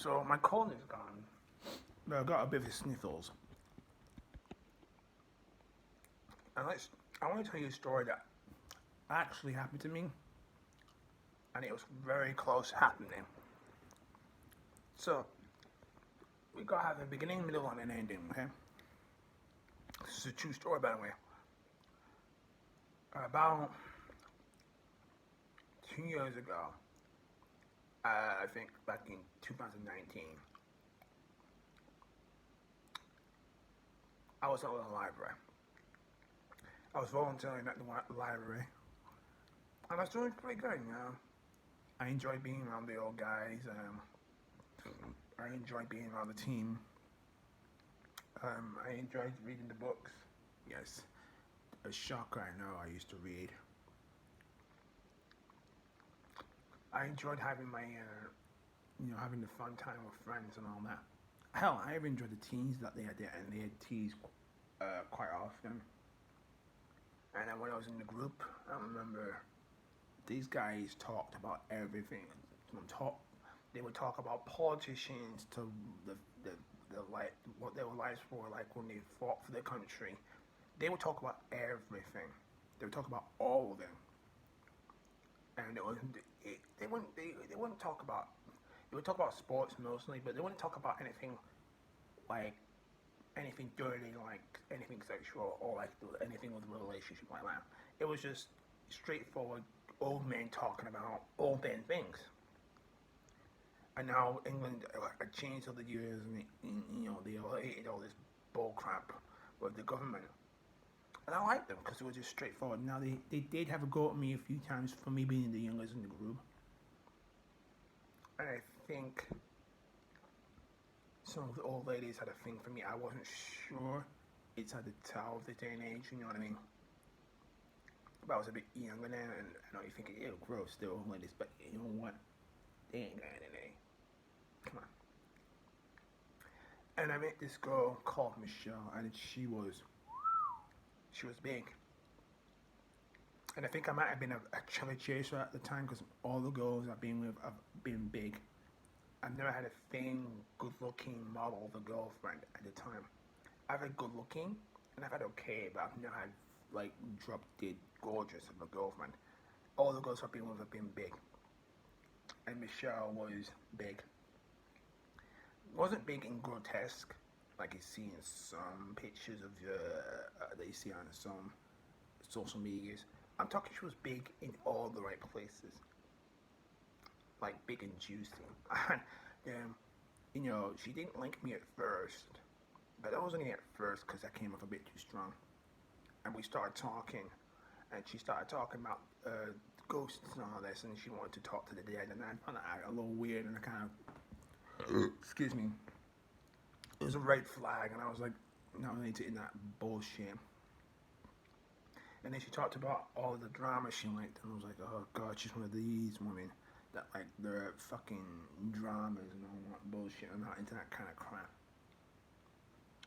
So my cold is gone, but I got a bit of sniffles. And I want to tell you a story that actually happened to me, and it was very close happening. So we got to have a beginning, middle, and an ending. Okay, this is a true story, by the way. About 2 years ago, I think back in 2019, I was at the library. I was volunteering at the library, and I was doing pretty good. I enjoyed being around the old guys. I enjoyed being around the team. I enjoyed reading the books. Yes, a shocker. I know. I used to read. I enjoyed having having the fun time with friends and all that. Hell, I even enjoyed the teas that they had there, and they had teas quite often. And then when I was in the group, I remember these guys talked about everything. They would talk about politicians to the, the, the like what their lives were like when they fought for their country. They would talk about everything. They would talk about all of them, and they wouldn't talk about. They would talk about sports mostly, but they wouldn't talk about anything like anything dirty, like anything sexual or like anything with a relationship like that. It was just straightforward old men talking about old men things. And now England changed over the years, and they all hated all this bull crap with the government. And I liked them because it was just straightforward. Now they did have a go at me a few times for me being the youngest in the group, and I think some of the old ladies had a thing for me. I wasn't sure. It's hard to tell the day and age, you know what I mean? But I was a bit younger then, and I know you're thinking, ew, gross, they're old ladies, but you know what? They ain't got anything. Come on. And I met this girl called Michelle, and she was big. And I think I might have been a chubby chaser at the time because all the girls I've been with have been big. I've never had a thin, good-looking model of a girlfriend at the time. I've had good-looking, and I've had okay, but I've never had like drop-dead gorgeous of a girlfriend. All the girls I've been with have been big, and Michelle was big. Wasn't big and grotesque, like you see in some pictures of that you see on some social medias. I'm talking she was big in all the right places, like big and juicy. She didn't like me at first, but that was only at first because I came off a bit too strong. And we started talking, and she started talking about ghosts and all this, and she wanted to talk to the dead, and I found that a little weird, and I kind of, excuse me, it was a red flag, and I was like, no, I need to end that bullshit. And then she talked about all the drama she liked, and I was like, oh god, she's one of these women that like their fucking dramas and all that bullshit. I'm not into that kind of crap.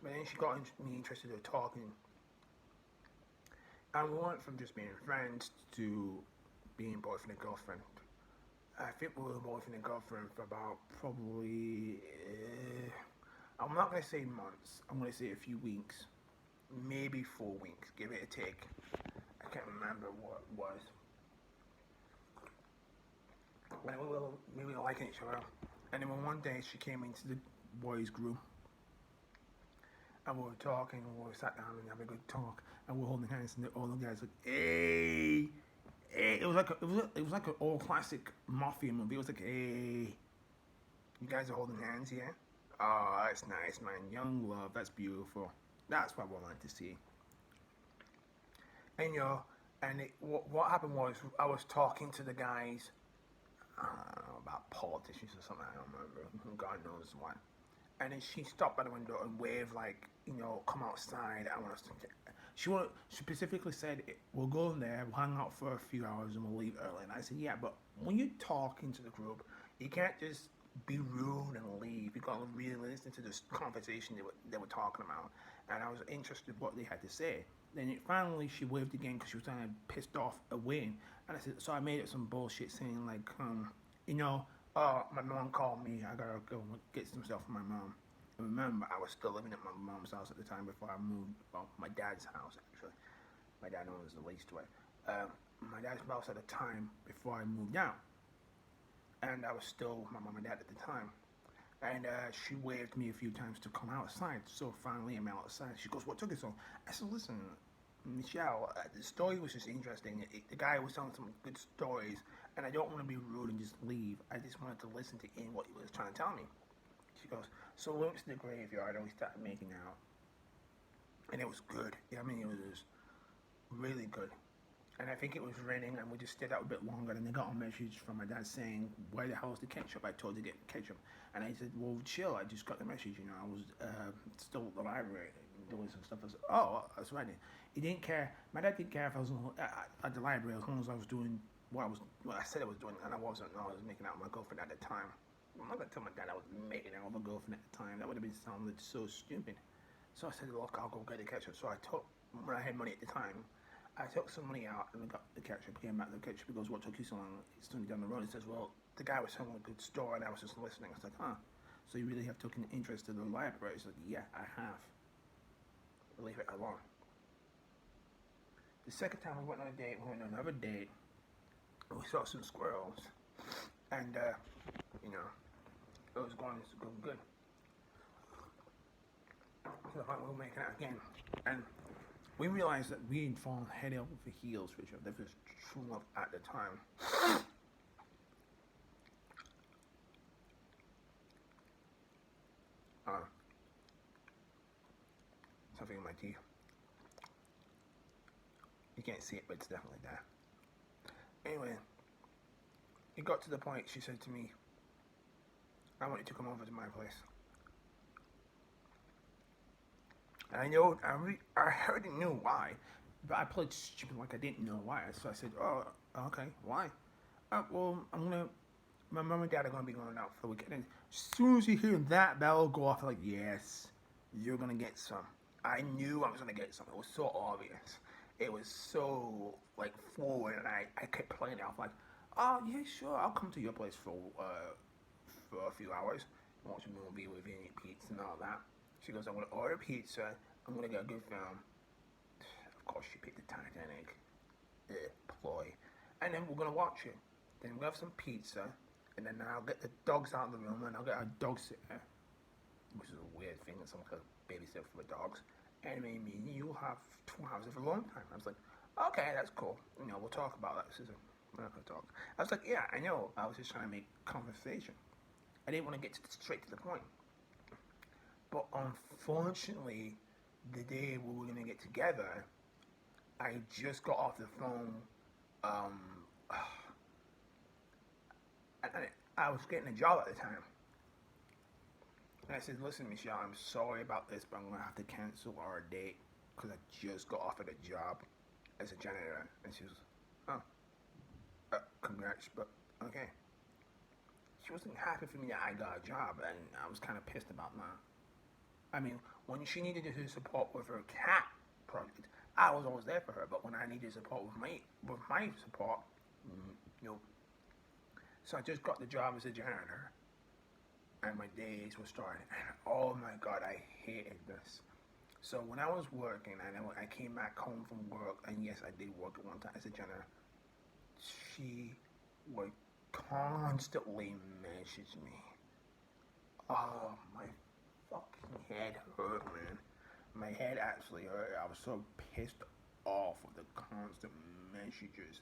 But then she got me interested in talking, and we went from just being friends to being boyfriend and girlfriend. I think we were boyfriend and girlfriend for about probably, I'm not going to say months, I'm going to say a few weeks, maybe 4 weeks, give it a take. I can't remember what it was. When we were liking each other. And then one day she came into the boys' group, and we were talking, and we sat down and having a good talk, and we were holding hands, and all the guys like, hey, hey. It was like an old classic mafia movie. It was like, hey, you guys are holding hands, yeah? Oh, that's nice, man. Young love, that's beautiful. That's what I wanted to see. And what happened was I was talking to the guys, I don't know, about politicians or something. I don't remember. God knows what. And then she stopped by the window and waved like, come outside. I want us to. She specifically said, we'll go in there, we'll hang out for a few hours, and we'll leave early. And I said, yeah, but when you're talking to the group, you can't just be rude and leave. You got to really listen to this conversation they were talking about. And I was interested in what they had to say. Then finally she waved again because she was kind of pissed off away. And I said, so I made it some bullshit saying like, you know, My mom called me. I gotta go get some stuff from my mom. And remember, I was still living at my mom's house at the time before I moved. Well, my dad's house actually. My dad owns the lease to it. My dad's house at the time before I moved out, and I was still with my mom and dad at the time. And she waved me a few times to come outside. So finally, I'm outside. She goes, "What took you so?" I said, "Listen, Michelle, the story was just interesting. The guy was telling some good stories, and I don't want to be rude and just leave. I just wanted to listen to in what he was trying to tell me." She goes, "So we went to the graveyard and we started making out, and it was good. I mean, it was really good. And I think it was raining, and we just stayed out a bit longer. And they got a message from my dad saying, 'Where the hell's the ketchup?' I told her to get ketchup, and I said, 'Well, chill. I just got the message. You know, I was still at the library doing some stuff.' I said, 'Oh, that's right.' He didn't care. My dad didn't care if I was at the library as long as I was doing what I said I was doing, and I wasn't. No, I was making out with my girlfriend at the time. I'm not gonna tell my dad I was making out with my girlfriend at the time. That would have been sounded so stupid. So I said, 'Look, I'll go get the ketchup.' So I took when I had money at the time. I took some money out and I got the ketchup. Came back to the ketchup. He goes, 'What took you so long?' It's only down the road. He says, 'Well, the guy was telling a good story and I was just listening.' I was like, 'Huh? So you really have taken interest in the library?' He's like, 'Yeah, I have. Leave it alone.' The second time we went on a date, we went on another date. We saw some squirrels, and you know, it was going good. So the we were making out again, and we realized that we had fallen head over heels for each other. That was true love at the time. Uh, Something in my teeth. You can't see it, but it's definitely there. Anyway, it got to the point she said to me, 'I want you to come over to my place.' And I know, I already knew why, but I played stupid like I didn't know why. So I said, 'Oh, okay, why?' 'Well, my mom and dad are gonna be going out for the weekend.' And as soon as you hear that bell go off, I'm like, yes, you're gonna get some. I knew I was gonna get some. It was so obvious. It was so like forward, and I kept playing it off like, 'Oh yeah, sure, I'll come to your place for a few hours, watch a movie with you, eat pizza and all that.' She goes, 'I'm gonna order pizza. I'm gonna get a good film.' Of course, she picked the Titanic. Ploy. And then we're gonna watch it. Then we'll have some pizza, and then I'll get the dogs out of the room, and I'll get a dog sitter, which is a weird thing that someone could babysit for the dogs. And maybe you'll have 2 hours of alone time." I was like, "Okay, that's cool. You know, we'll talk about that. We're not gonna talk." I was like, "Yeah, I know. I was just trying to make conversation. I didn't want to get straight to the point." But unfortunately, the day we were gonna get together, I just got off the phone. Um, I was getting a job at the time. And I said, "Listen, Michelle, I'm sorry about this, but I'm going to have to cancel our date because I just got offered a job as a janitor." And she was, "Oh, congrats, but okay." She wasn't happy for me that I got a job, and I was kind of pissed about that. I mean, when she needed to support with her cat project, I was always there for her. But when I needed support with my support, nope. So I just got the job as a janitor, and my days were starting. And oh my god, I hated this. So when I was working, and I came back home from work, and yes, I did work at one time as a janitor, she would constantly message me. Oh, my fucking head hurt, man. My head actually hurt. I was so pissed off with the constant messages.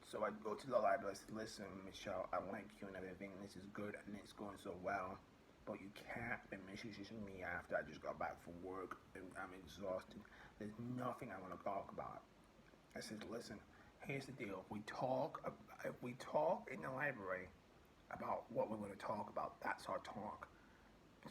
So I'd go to the library and say, "Listen, Michelle, I like you and everything. This is good and it's going so well. But you can't be messaging me after I just got back from work and I'm exhausted. There's nothing I want to talk about." I said, "Listen, here's the deal. If we talk in the library about what we're going to talk about, that's our talk."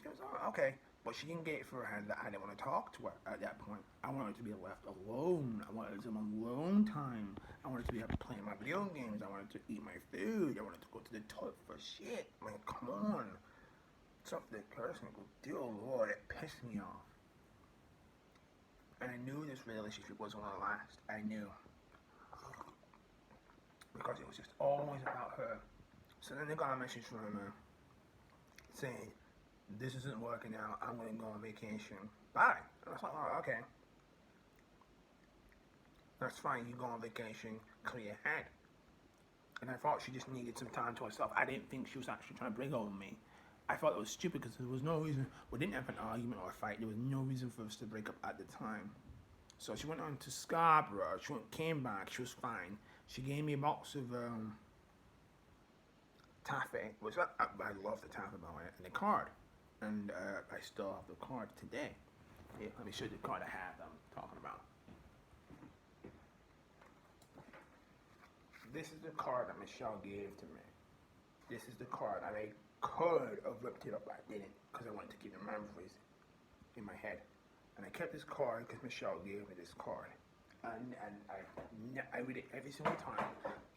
She was, "Oh, okay." But she didn't get it for her hand that I didn't want to talk to her at that point. I wanted to be left alone. I wanted some alone time. I wanted to be playing my video games. I wanted to eat my food. I wanted to go to the toilet for shit. Like, come on. Something cursing. Dear Lord, it pissed me off. And I knew this relationship wasn't going to last. I knew. Because it was just always about her. So then they got a message from her saying, this isn't working out, I'm going to go on vacation. Bye. And I was like, oh, okay. That's fine, you go on vacation, clear your head. And I thought she just needed some time to herself. I didn't think she was actually trying to break up with me. I thought it was stupid because there was no reason. We didn't have an argument or a fight. There was no reason for us to break up at the time. So she went on to Scarborough. She came back. She was fine. She gave me a box of taffy. Which I love the taffy, by the way, and the card. And I still have the card today. Yeah, let me show you the card I have that I'm talking about. This is the card that Michelle gave to me. This is the card, and I could have ripped it up, but I didn't, because I wanted to keep the memories in my head. And I kept this card because Michelle gave me this card. And I read it every single time,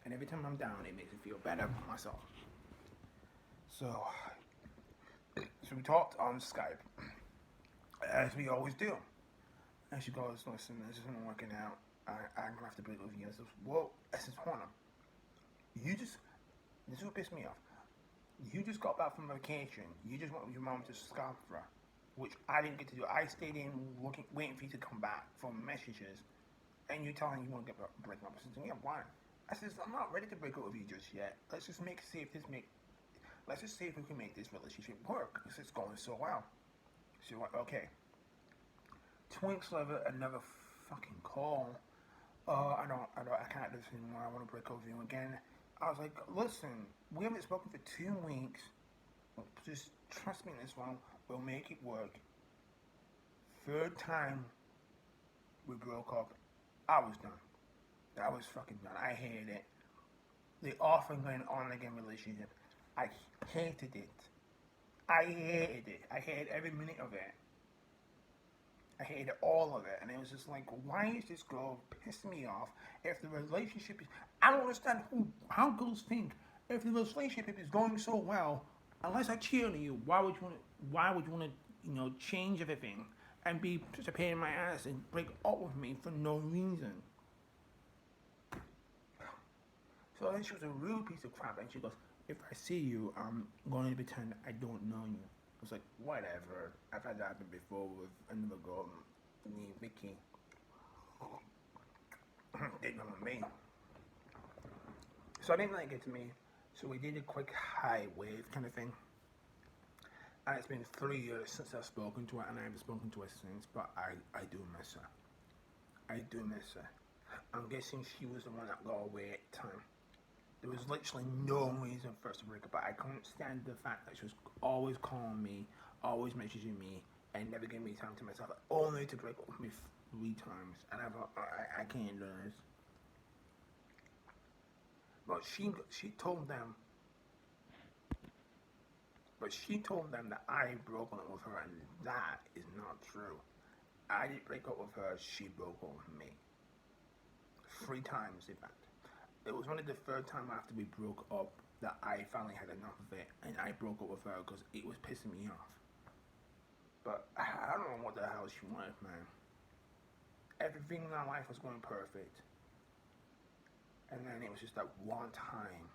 and every time I'm down, it makes me feel better about myself. So we talked on Skype, as we always do. And she goes, listen, this isn't working out. I'm gonna have to break up with you. I said, well, I said, hold on. This is what pissed me off. You just got back from vacation. You just went with your mom to Scarborough, which I didn't get to do. I stayed in waiting for you to come back from messages, and you're telling you want to break up. I said, yeah, why? I said, I'm not ready to break up with you just yet. Let's just see if we can make this relationship work, because it's going so well. She's like, okay. 2 weeks later, another fucking call. I can't do this anymore. I want to break up with you again. I was like, listen, we haven't spoken for 2 weeks. Just trust me in this one. We'll make it work. Third time we broke up, I was done. I was fucking done. I hated it. The off and on again relationship. I hated it. I hated every minute of it. I hated all of it, and it was just like, why is this girl pissing me off? If the relationship is, I don't understand how girls think. If the relationship is going so well, unless I cheer on you, why would you want to, change everything and be such a pain in my ass and break up with me for no reason? So then she was a real piece of crap, and she goes, if I see you, I'm going to pretend I don't know you. I was like, whatever. I've had that happen before with another girl named Vicky. Didn't know me. So I didn't let it get to me. So we did a quick high wave kind of thing. And it's been 3 years since I've spoken to her, and I haven't spoken to her since, but I do miss her. I do miss her. I'm guessing she was the one that got away at the time. There was literally no reason for us to break up, but I couldn't stand the fact that she was always calling me, always messaging me, and never giving me time to myself, only to break up with me 3 times. And I can't do this. But she told them that I broke up with her, and that is not true. I didn't break up with her, she broke up with me. 3 times, in fact. It was only the 3rd time after we broke up that I finally had enough of it, and I broke up with her because it was pissing me off. But I don't know what the hell she wanted, man. Everything in our life was going perfect, and then it was just that one time.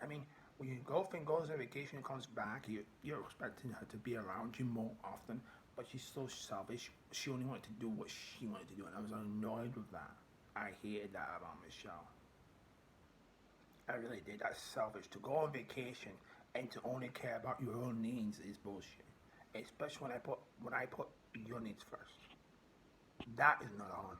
I mean, when your girlfriend goes on vacation and comes back, you're expecting her to be around you more often, but she's so selfish. She only wanted to do what she wanted to do, and I was annoyed with that. I hated that about Michelle. I really did. That's selfish. To go on vacation and to only care about your own needs is bullshit. Especially when I put your needs first. That is not on.